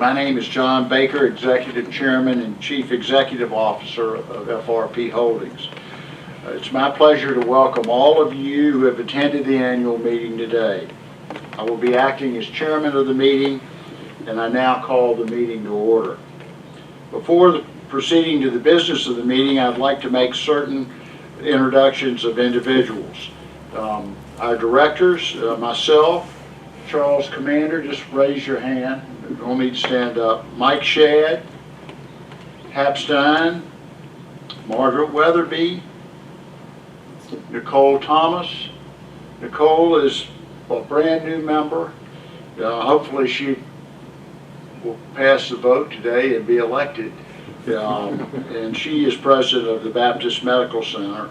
My name is John Baker, Executive Chairman and Chief Executive Officer of FRP Holdings. It's my pleasure to welcome all of you who have attended the annual meeting today. I will be acting as chairman of the meeting, and I now call the meeting to order. Before proceeding to the business of the meeting, I'd like to make certain introductions of individuals. Our directors, myself, Charles Commander, just raise your hand. You don't need to stand up. Mike Shadd, Hap Stein, Margaret Weatherby, Nicole Thomas. Nicole is a brand new member. Hopefully she will pass the vote today and be elected. And she is president of the Baptist Medical Center.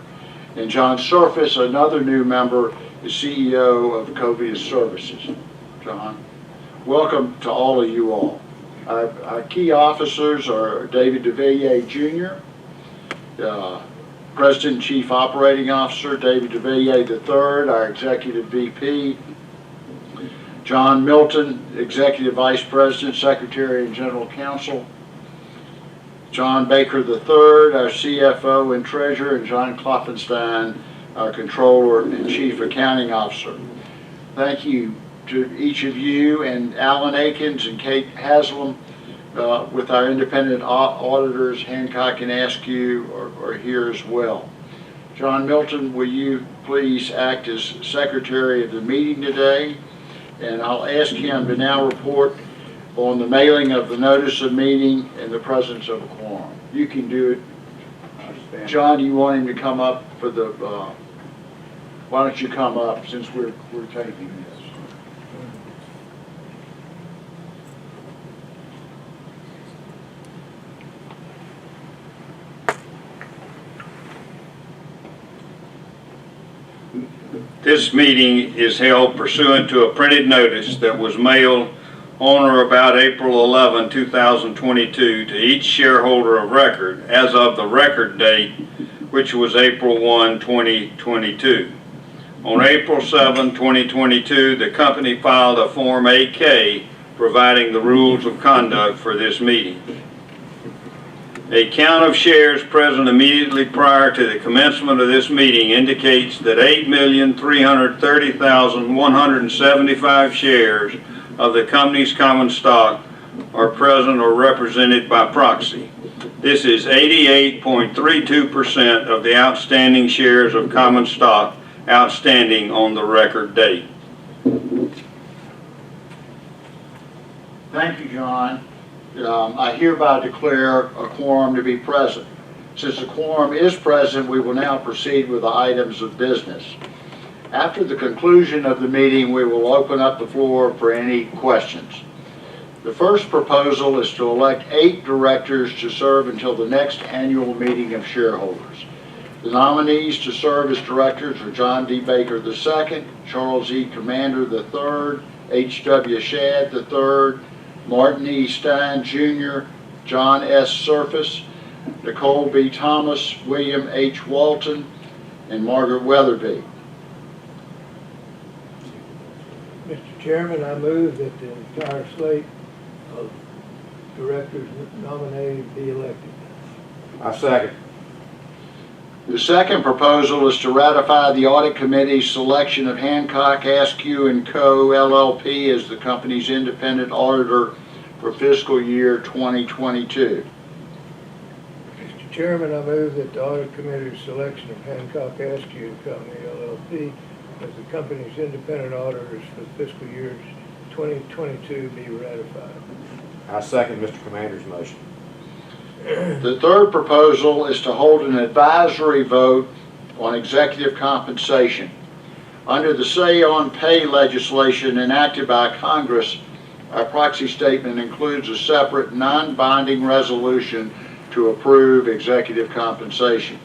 And John Surface, another new member, is CEO of Covia Services. John, welcome to all of you all. Our key officers are David DeVilliers Jr., President and Chief Operating Officer, David DeVilliers III, our Executive VP, John Milton, Executive Vice President, Secretary and General Counsel, John Baker III, our CFO and Treasurer, and John Klopfenstein, our Controller and Chief Accounting Officer. Thank you to each of you, and Alan Akins and Kate Haslam with our independent auditors, Hancock and Askew, are here as well. John Milton, will you please act as Secretary of the meeting today? And I'll ask him to now report on the mailing of the notice of meeting and the presence of a quorum. You can do it. John, you want him to come up for the, why don't you come up since we're taking this. This meeting is held pursuant to a printed notice that was mailed on or about April 11, 2022 to each shareholder of record as of the record date, which was April 1, 2022. On April 7, 2022, the company filed a Form 8-K providing the rules of conduct for this meeting. A count of shares present immediately prior to the commencement of this meeting indicates that 8,330,175 shares of the company's common stock are present or represented by proxy. This is 88.32% of the outstanding shares of common stock outstanding on the record date. Thank you, John. I hereby declare a quorum to be present. Since the quorum is present, we will now proceed with the items of business. After the conclusion of the meeting, we will open up the floor for any questions. The first proposal is to elect 8 directors to serve until the next annual meeting of shareholders. The nominees to serve as directors are John D. Baker II, Charles E. Commander III, H.W. Shadd III, Martin E. Stein Jr., John S. Surface, Nicole B. Thomas, William H. Walton, and Margaret Weatherby. Mr. Chairman, I move that the entire slate of directors nominated be elected. I second. The second proposal is to ratify the Audit Committee's selection of Hancock, Askew & Co. LLP as the company's independent auditor for fiscal year 2022. Mr. Chairman, I move that the Audit Committee's selection of Hancock, Askew & Company LLP as the company's independent auditors for the fiscal year 2022 be ratified. I second Mr. Commander's motion. The third proposal is to hold an advisory vote on executive compensation. Under the Say on Pay legislation enacted by Congress, our proxy statement includes a separate non-binding resolution to approve executive compensation.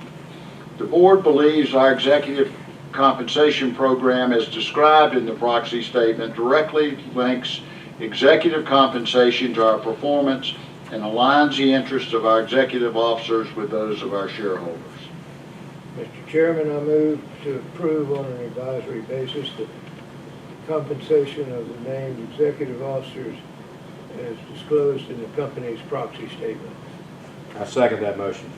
The board believes our executive compensation program, as described in the proxy statement, directly links executive compensation to our performance and aligns the interests of our executive officers with those of our shareholders. Mr. Chairman, I move to approve on an advisory basis the compensation of the named executive officers as disclosed in the company's proxy statement. I second that motion.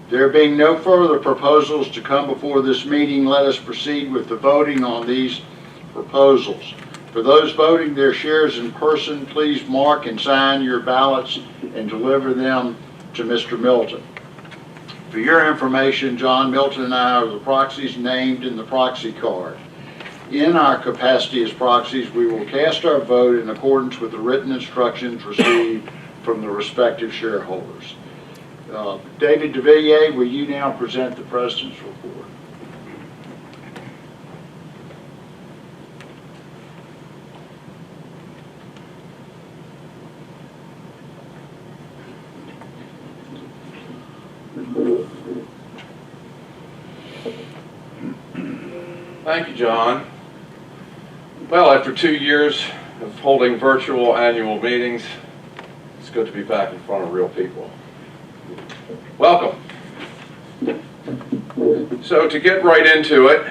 There being no further proposals to come before this meeting, let us proceed with the voting on these proposals. For those voting their shares in person, please mark and sign your ballots and deliver them to Mr. Milton. For your information, John Milton and I are the proxies named in the proxy card. In our capacity as proxies, we will cast our vote in accordance with the written instructions received from the respective shareholders. David DeVilliers, will you now present the President's report? Thank you, John. Well, after 2 years of holding virtual annual meetings, it's good to be back in front of real people. Welcome. So to get right into it,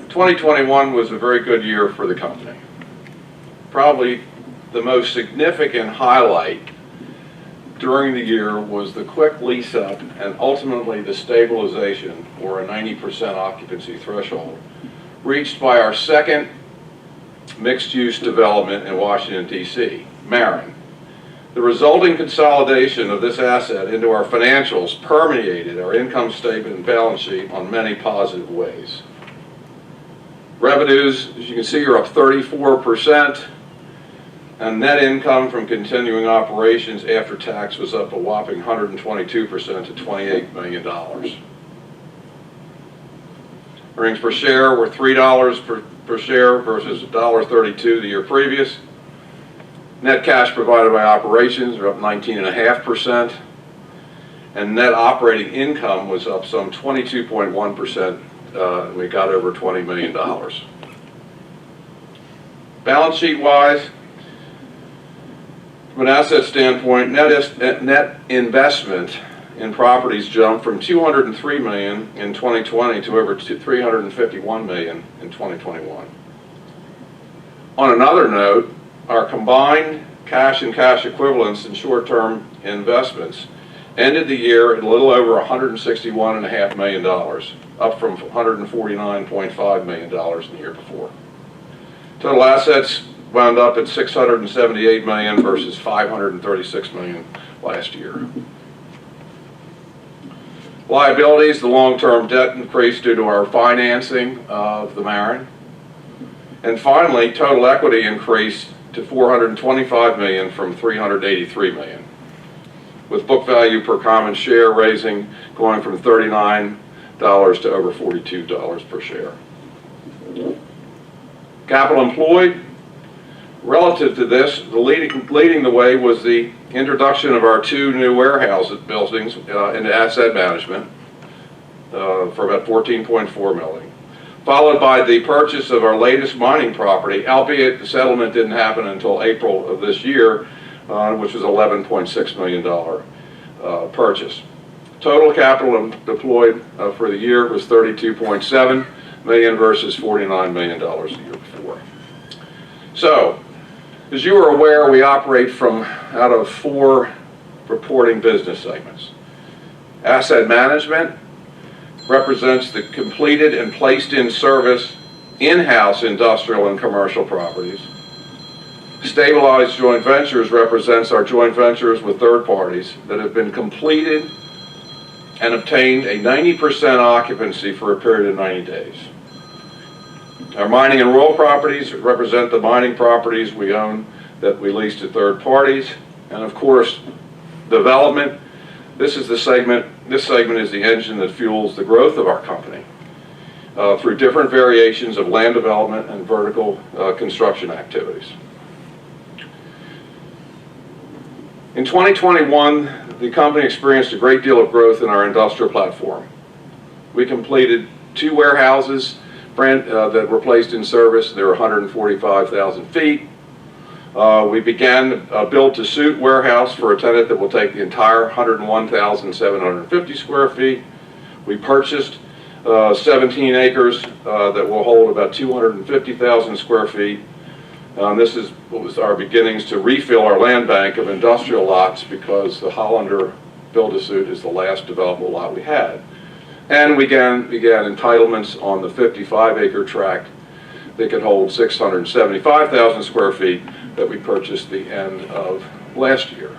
2021 was a very good year for the company. Probably the most significant highlight during the year was the quick lease up and ultimately the stabilization, or a 90% occupancy threshold, reached by our second mixed-use development in Washington, D.C., Marin. The resulting consolidation of this asset into our financials permeated our income statement and balance sheet on many positive ways. Revenues, as you can see, are up 34%. And net income from continuing operations after tax was up a whopping 122% to $28 million. Earnings per share were $3 per share versus $1.32 the year previous. Net cash provided by operations are up 19.5%. And net operating income was up some 22.1%. We got over $20 million. Balance sheet wise, from an asset standpoint, net investment in properties jumped from $203 million in 2020 to over $351 million in 2021. On another note, our combined cash and cash equivalents and short-term investments ended the year at a little over $161.5 million, up from $149.5 million in the year before. Total assets wound up at $678 million versus $536 million last year. Liabilities, the long-term debt increased due to our financing of the Marin. And finally, total equity increased to $425 million from $383 million, with book value per common share going from $39 to over $42 per share. Capital employed. Relative to this, leading the way was the introduction of our 2 new warehouse buildings into asset management for about $14.4 million, followed by the purchase of our latest mining property, albeit the settlement didn't happen until April of this year, which was $11.6 million purchase. Total capital deployed for the year was $32.7 million versus $49 million the year before. So, as you are aware, we operate out of 4 reporting business segments. Asset management represents the completed and placed in service in-house industrial and commercial properties. Stabilized joint ventures represents our joint ventures with third parties that have been completed and obtained a 90% occupancy for a period of 90 days. Our mining and royal properties represent the mining properties we own that we lease to third parties. And of course, development. This segment is the engine that fuels the growth of our company through different variations of land development and vertical construction activities. In 2021, the company experienced a great deal of growth in our industrial platform. We completed 2 warehouses that were placed in service. They were 145,000 feet. We began a build-to-suit warehouse for a tenant that will take the entire 101,750 square feet. We purchased 17 acres that will hold about 250,000 square feet. This is what was our beginnings to refill our land bank of industrial lots, because the Hollander build-to-suit is the last developable lot we had. And we began entitlements on the 55-acre tract that could hold 675,000 square feet that we purchased the end of last year.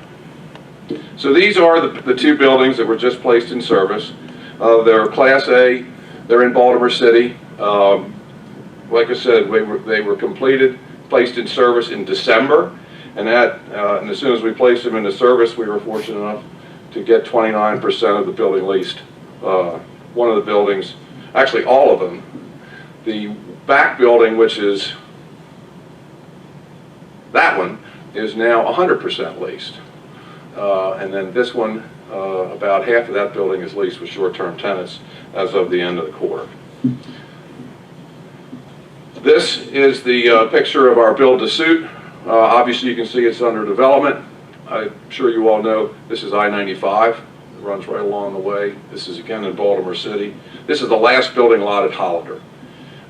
So these are the two buildings that were just placed in service. They're Class A. They're in Baltimore City. Like I said, they were completed, placed in service in December, and as soon as we placed them into service, we were fortunate enough to get 29% of the building leased. One of the buildings, actually all of them, the back building, which is that one, is now 100% leased. And then this one, about half of that building is leased with short-term tenants as of the end of the quarter. This is the picture of our build-to-suit. Obviously, you can see it's under development. I'm sure you all know this is I-95. It runs right along the way. This is again in Baltimore City. This is the last building lot at Hollander.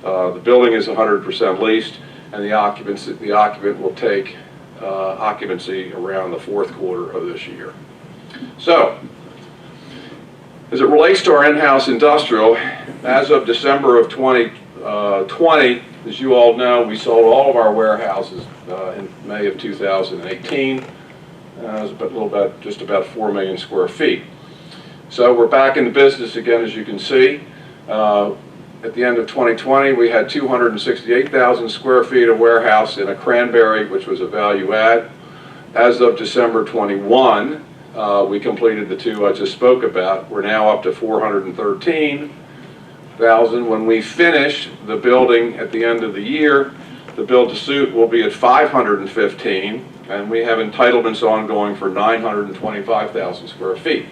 The building is 100% leased, and the occupant will take occupancy around the fourth quarter of this year. So, as it relates to our in-house industrial, as of December of 2020, as you all know, we sold all of our warehouses in May of 2018. It was just about 4 million square feet. So we're back in the business again, as you can see. At the end of 2020, we had 268,000 square feet of warehouse in a Cranberry, which was a value add. As of December 21, we completed the two I just spoke about. We're now up to 413,000. When we finish the building at the end of the year, the build-to-suit will be at 515, and we have entitlements ongoing for 925,000 square feet.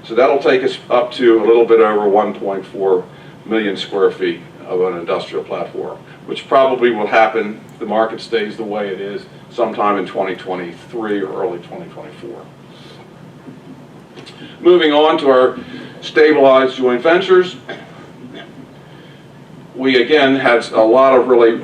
So that'll take us up to a little bit over 1.4 million square feet of an industrial platform, which probably will happen, if the market stays the way it is, sometime in 2023 or early 2024. Moving on to our stabilized joint ventures. We again had a lot of really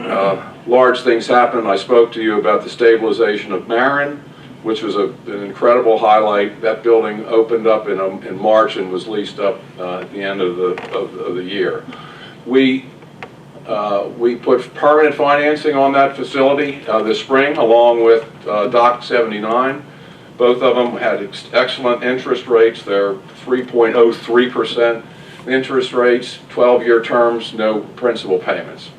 large things happen. I spoke to you about the stabilization of Marin, which was an incredible highlight. That building opened up in March and was leased up at the end of the year. We put permanent financing on that facility this spring, along with Dock 79. Both of them had excellent interest rates. They're 3.03% interest rates, 12-year terms, no principal payments.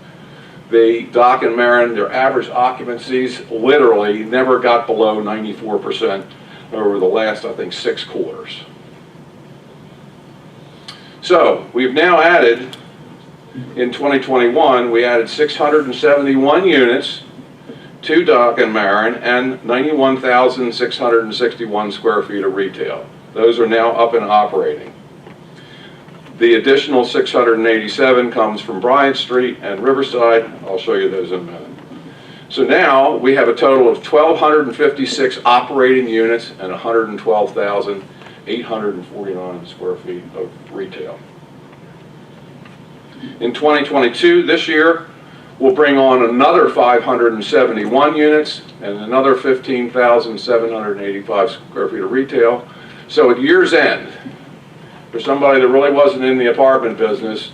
The Dock and Marin, their average occupancies literally never got below 94% over the last, I think, 6 quarters. So we've now added, in 2021, we added 671 units to Dock and Marin and 91,661 square feet of retail. Those are now up and operating. The additional 687 comes from Bryant Street and Riverside. I'll show you those in a minute. So now we have a total of 1,256 operating units and 112,849 square feet of retail. In 2022, this year, we'll bring on another 571 units and another 15,785 square feet of retail. So at year's end, for somebody that really wasn't in the apartment business,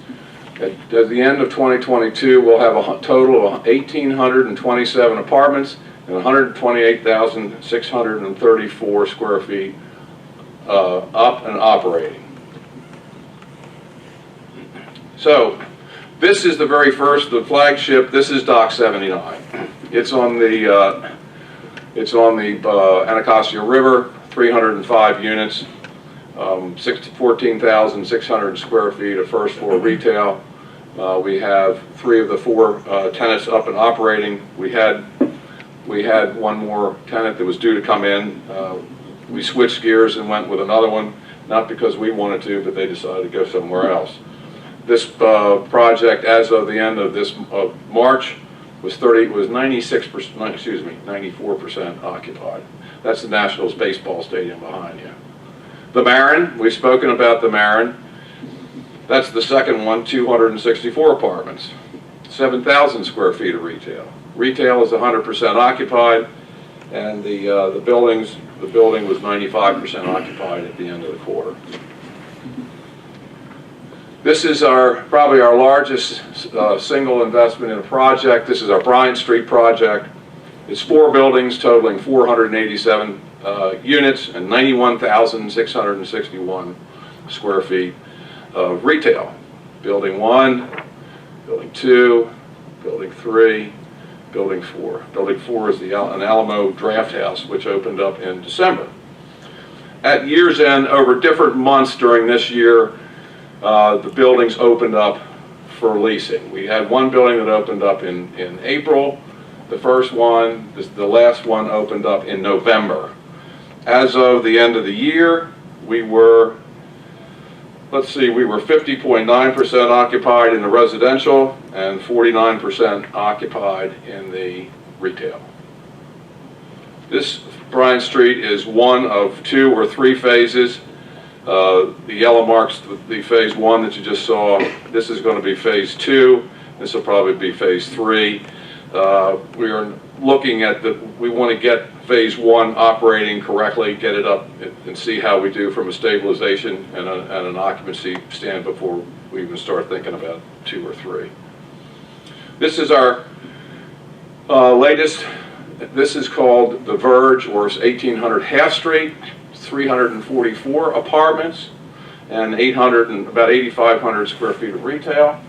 at the end of 2022, we'll have a total of 1,827 apartments and 128,634 square feet up and operating. So this is the very first, the flagship. This is Dock 79. It's on the Anacostia River, 305 units. 14,600 square feet of first floor retail. We have 3 of the 4 tenants up and operating. We had one more tenant that was due to come in. We switched gears and went with another one, not because we wanted to, but they decided to go somewhere else. This project, as of the end of March, was 94% occupied. That's the Nationals baseball stadium behind you. The Marin, we've spoken about the Marin. That's the second one, 264 apartments, 7,000 square feet of retail. Retail is 100% occupied, and the building was 95% occupied at the end of the quarter. This is probably our largest single investment in a project. This is our Bryant Street project. It's 4 buildings totaling 487 units and 91,661 square feet of retail. Building 1, Building 2, Building 3, Building 4. Building 4 is an Alamo Draft House, which opened up in December. At year's end, over different months during this year, the buildings opened up for leasing. We had one building that opened up in April. The first one, the last one opened up in November. As of the end of the year, we were 50.9% occupied in the residential and 49% occupied in the retail. This Bryant Street is one of 2 or 3 phases. The yellow marks the phase 1 that you just saw. This is going to be phase 2. This will probably be phase 3. We are looking at we want to get phase 1 operating correctly, get it up and see how we do from a stabilization and an occupancy stand before we even start thinking about 2 or 3. This is our latest. This is called The Verge, or it's 1800 Half Street. 344 apartments and about 8,500 square feet of retail.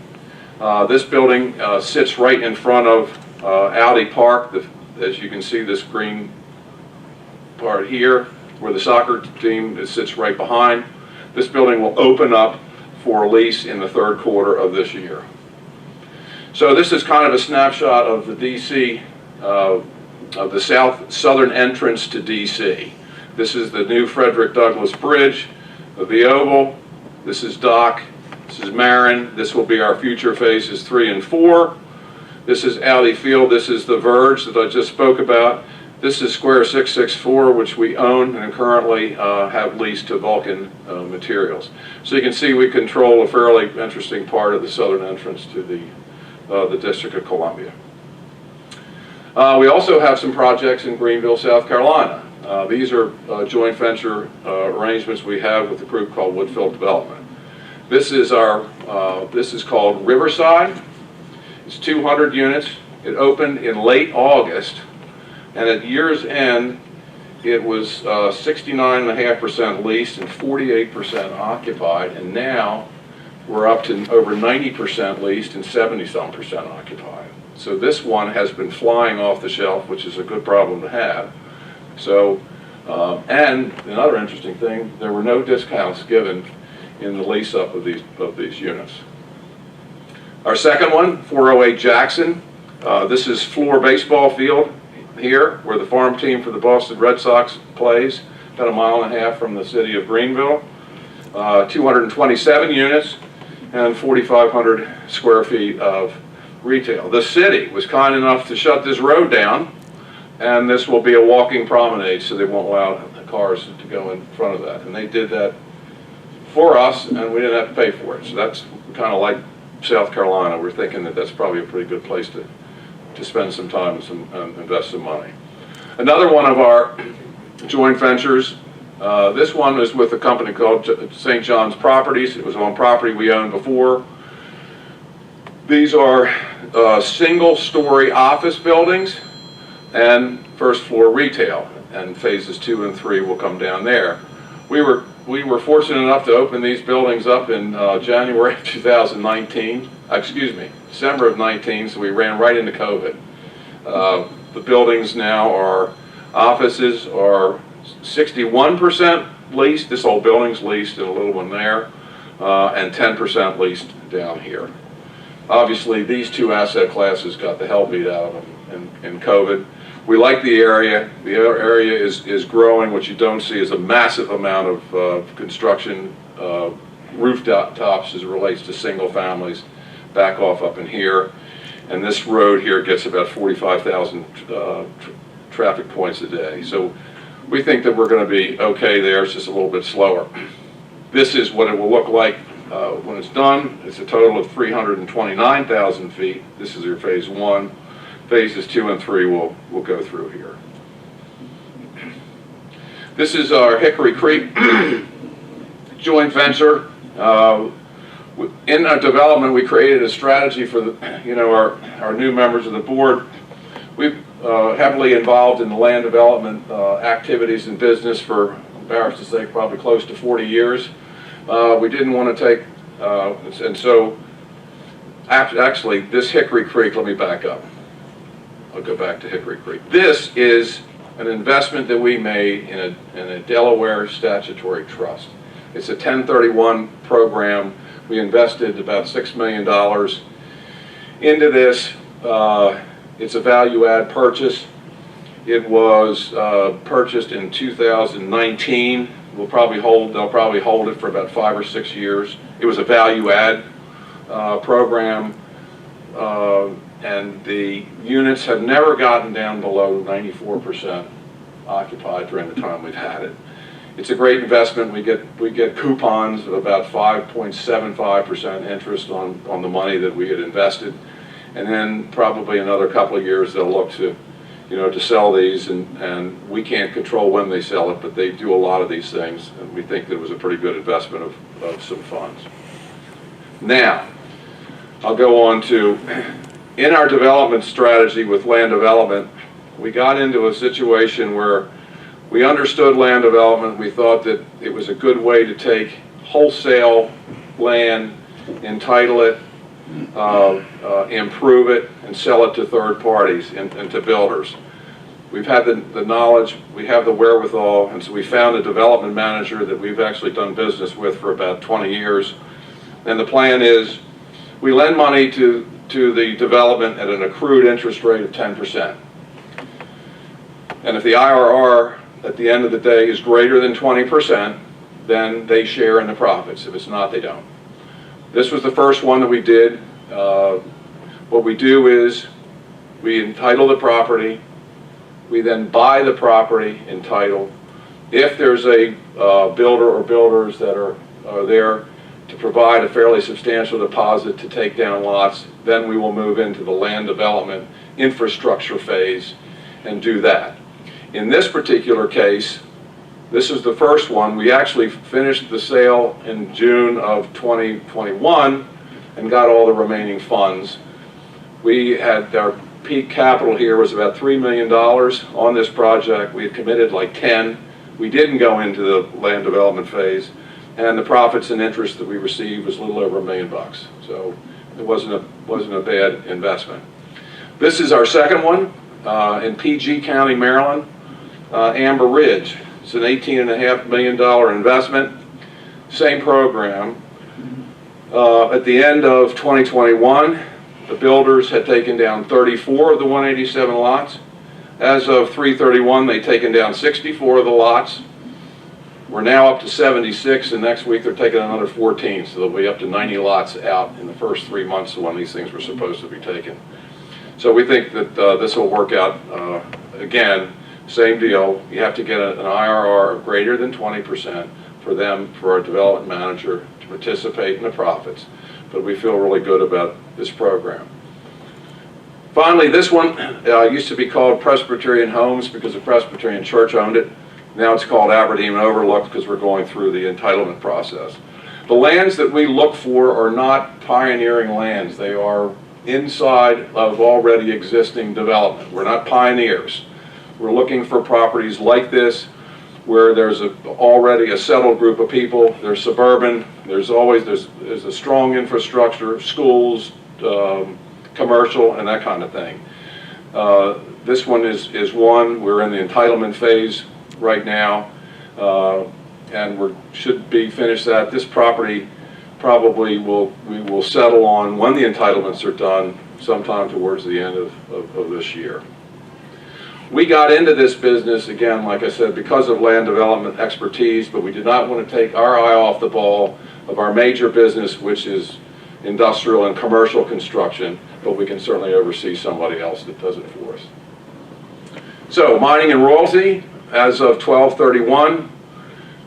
This building sits right in front of Audi Park. As you can see, this green part here, where the soccer team sits right behind. This building will open up for lease in the 3rd quarter of this year. So this is kind of a snapshot of the DC, of the southern entrance to DC. This is the new Frederick Douglass Bridge, the Oval. This is Dock. This is Marin. This will be our future phases 3 and 4. This is Audi Field. This is the Verge that I just spoke about. This is Square 664, which we own and currently have leased to Vulcan Materials. So you can see we control a fairly interesting part of the southern entrance to the District of Columbia. We also have some projects in Greenville, South Carolina. These are joint venture arrangements we have with a group called Woodfield Development. This is called Riverside. It's 200 units. It opened in late August, and at year's end, it was 69.5% leased and 48% occupied, and now we're up to over 90% leased and 70-some% occupied. So this one has been flying off the shelf, which is a good problem to have. So, and another interesting thing, there were no discounts given in the lease-up of these units. Our second one, 408 Jackson. This is floor baseball field here, where the farm team for the Boston Red Sox plays, about 1.5 miles from the city of Greenville. 227 units and 4,500 square feet of retail. The city was kind enough to shut this road down, and this will be a walking promenade, so they won't allow the cars to go in front of that. And they did that for us, and we didn't have to pay for it. So that's kind of like South Carolina. We're thinking that that's probably a pretty good place to spend some time and invest some money. Another one of our joint ventures, this one is with a company called St. John's Properties. It was on property we owned before. These are single-story office buildings and first-floor retail, and phases 2 and 3 will come down there. We were fortunate enough to open these buildings up in January of 2019. December of 19, so we ran right into COVID. The buildings now offices are 61% leased. This whole building's leased, and a little one there, and 10% leased down here. Obviously, these 2 asset classes got the hell beat out of them in COVID. We like the area. The area is growing. What you don't see is a massive amount of construction, rooftops as it relates to single families, back off up in here. And this road here gets about 45,000 traffic points a day. So we think that we're going to be okay there. It's just a little bit slower. This is what it will look like when it's done. It's a total of 329,000 feet. This is your phase 1. phases 2 and 3 we'll go through here. This is our Hickory Creek joint venture. In our development, we created a strategy for our new members of the board. We've heavily involved in the land development activities and business for, I'm embarrassed to say, probably close to 40 years. We didn't want to take, and so actually this Hickory Creek, let me back up. I'll go back to Hickory Creek. This is an investment that we made in a Delaware statutory trust. It's a 1031 program. We invested about $6 million into this. It's a value-add purchase. It was purchased in 2019. They'll probably hold it for about 5 or 6 years. It was a value-add program, and the units have never gotten down below 94% occupied during the time we've had it. It's a great investment. We get coupons of about 5.75% interest on the money that we had invested, and then probably another couple of years they'll look to, to sell these, and we can't control when they sell it, but they do a lot of these things, and we think that it was a pretty good investment of some funds. Now, I'll go on to, in our development strategy with land development, we got into a situation where we understood land development. We thought that it was a good way to take wholesale land, entitle it, improve it, and sell it to third parties and to builders. We've had the knowledge, we have the wherewithal, and so we found a development manager that we've actually done business with for about 20 years. And the plan is we lend money to the development at an accrued interest rate of 10%. And if the IRR at the end of the day is greater than 20%, then they share in the profits. If it's not, they don't. This was the first one that we did. What we do is we entitle the property. We then buy the property entitled. If there's a builder or builders that are there to provide a fairly substantial deposit to take down lots, then we will move into the land development infrastructure phase and do that. In this particular case, this is the first one. We actually finished the sale in June of 2021 and got all the remaining funds. We had our peak capital here was about $3 million on this project. We had committed like 10. We didn't go into the land development phase, and the profits and interest that we received was a little over $1 million. So it wasn't a bad investment. This is our second one in PG County, Maryland. Amber Ridge. It's an $18.5 million investment. Same program. At the end of 2021, the builders had taken down 34 of the 187 lots. As of 3/31, they'd taken down 64 of the lots. We're now up to 76, and next week they're taking another 14, so they'll be up to 90 lots out in the first 3 months of when these things were supposed to be taken. So we think that this will work out again. Same deal, you have to get an IRR of greater than 20% for our development manager to participate in the profits. But we feel really good about this program. Finally, this one used to be called Presbyterian Homes because the Presbyterian Church owned it. Now it's called Aberdeen Overlook because we're going through the entitlement process. The lands that we look for are not pioneering lands. They are inside of already existing development. We're not pioneers. We're looking for properties like this where there's already a settled group of people. They're suburban. There's a strong infrastructure, schools, commercial, and that kind of thing. This one is one. We're in the entitlement phase right now, and we should be finished that. This property probably we will settle on when the entitlements are done sometime towards the end of this year. We got into this business, again, like I said, because of land development expertise, but we did not want to take our eye off the ball of our major business, which is industrial and commercial construction, but we can certainly oversee somebody else that does it for us. So, mining and royalty, as of 12/31,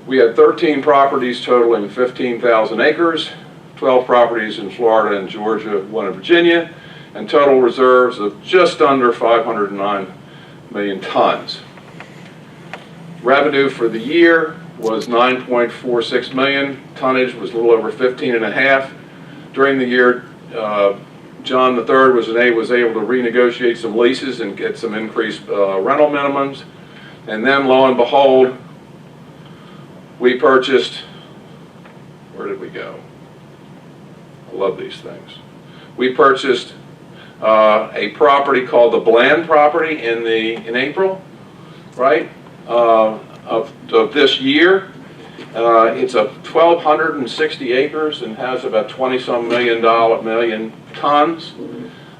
we had 13 properties totaling 15,000 acres, 12 properties in Florida and Georgia, 1 in Virginia, and total reserves of just under 509 million tons. Revenue for the year was 9.46 million. Tonnage was a little over 15.5. During the year, John III was able to renegotiate some leases and get some increased rental minimums. And then, lo and behold, we purchased, where did we go? I love these things. We purchased a property called the Bland property in April, right, of this year. It's 1,260 acres and has about 20-some million tons.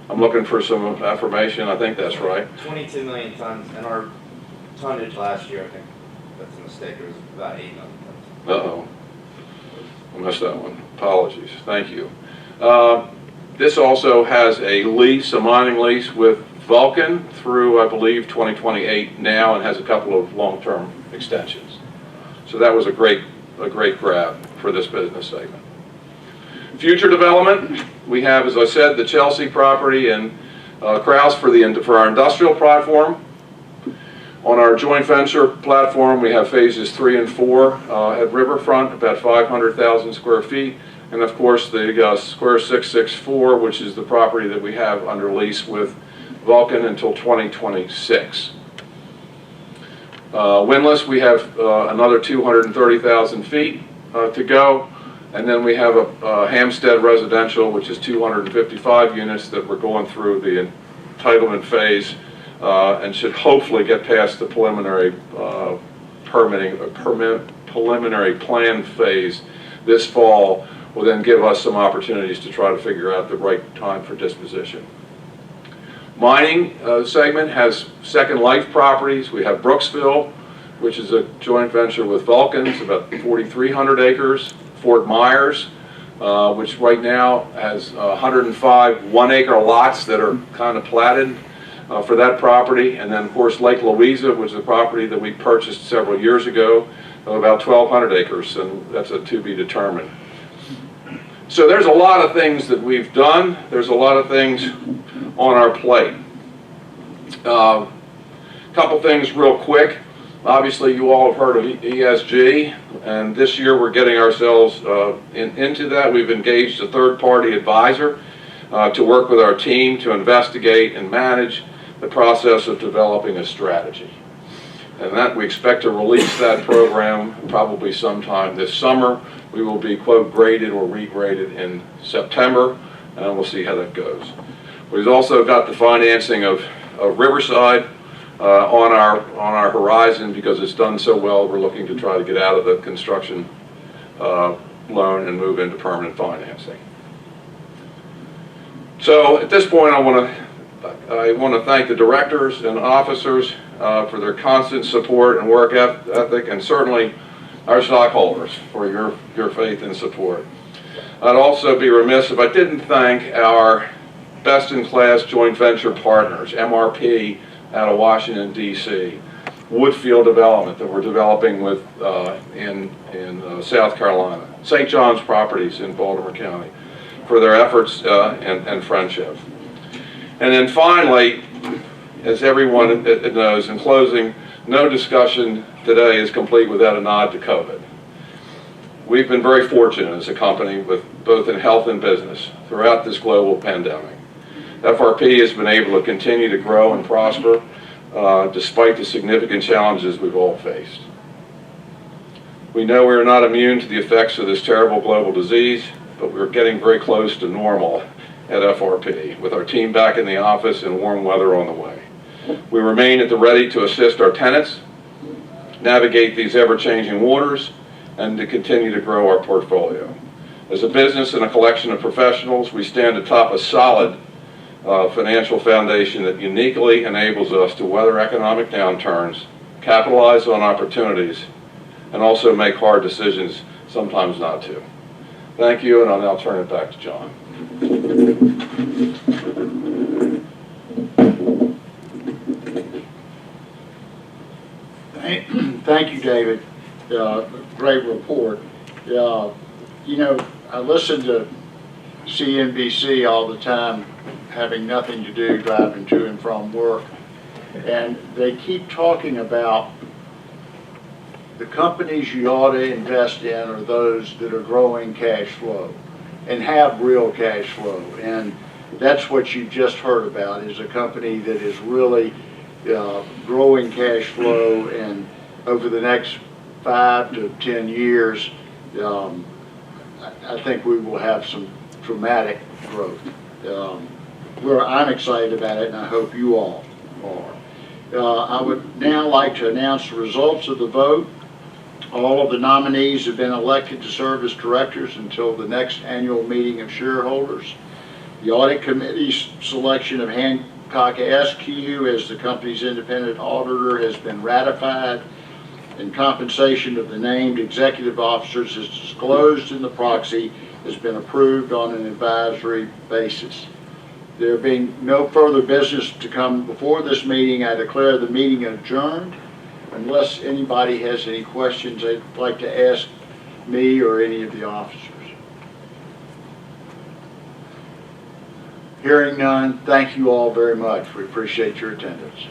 I'm looking for some affirmation. I think that's right. 22 million tons, and our tonnage last year, I think that's a mistake, it was about 8 million tons. Uh-oh. I missed that one. Apologies. Thank you. This also has a lease, a mining lease with Vulcan through, I believe, 2028 now, and has a couple of long-term extensions. So that was a great grab for this business segment. Future development, we have, as I said, the Chelsea property and Kraus for our industrial platform. On our joint venture platform, we have phases 3 and 4 at Riverfront, about 500,000 square feet. And of course, the Square 664, which is the property that we have under lease with Vulcan until 2026. Windlass, we have another 230,000 feet to go. And then we have a Hampstead residential, which is 255 units that we're going through the entitlement phase and should hopefully get past the preliminary preliminary plan phase this fall. Will then give us some opportunities to try to figure out the right time for disposition. Mining segment has Second Life properties. We have Brooksville, which is a joint venture with Vulcan. It's about 4,300 acres. Fort Myers, which right now has 105 1-acre lots that are kind of platted for that property. And then, of course, Lake Louisa, which is a property that we purchased several years ago, of about 1,200 acres, and that's a to be determined. So there's a lot of things that we've done. There's a lot of things on our plate. Couple things real quick. Obviously, you all have heard of ESG, and this year we're getting ourselves into that. We've engaged a third-party advisor to work with our team to investigate and manage the process of developing a strategy. And that we expect to release that program probably sometime this summer. We will be, quote, graded or regraded in September, and we'll see how that goes. We've also got the financing of Riverside on our horizon because it's done so well. We're looking to try to get out of the construction loan and move into permanent financing. So at this point, I want to thank the directors and officers for their constant support and work ethic, and certainly our stockholders for your faith and support. I'd also be remiss if I didn't thank our best-in-class joint venture partners, MRP out of Washington, D.C., Woodfield Development that we're developing with in South Carolina, St. John's Properties in Baltimore County, for their efforts and friendship. And then finally, as everyone knows, in closing, no discussion today is complete without a nod to COVID. We've been very fortunate as a company, with both in health and business, throughout this global pandemic. FRP has been able to continue to grow and prosper despite the significant challenges we've all faced. We know we are not immune to the effects of this terrible global disease, but we're getting very close to normal at FRP, with our team back in the office and warm weather on the way. We remain at the ready to assist our tenants, navigate these ever-changing waters, and to continue to grow our portfolio. As a business and a collection of professionals, we stand atop a solid financial foundation that uniquely enables us to weather economic downturns, capitalize on opportunities, and also make hard decisions, sometimes not to. Thank you, and I'll now turn it back to John. Thank you, David. Great report. You know, I listen to CNBC all the time, having nothing to do, driving to and from work. And they keep talking about the companies you ought to invest in are those that are growing cash flow and have real cash flow. And that's what you just heard about, is a company that is really growing cash flow, and over the next 5 to 10 years, I think we will have some dramatic growth. I'm excited about it, and I hope you all are. I would now like to announce the results of the vote. All of the nominees have been elected to serve as directors until the next annual meeting of shareholders. The Audit Committee's selection of Hancock Askew as the company's independent auditor has been ratified, and compensation of the named executive officers as disclosed in the proxy has been approved on an advisory basis. There being no further business to come before this meeting, I declare the meeting adjourned. Unless anybody has any questions they'd like to ask me or any of the officers. Hearing none, thank you all very much. We appreciate your attendance.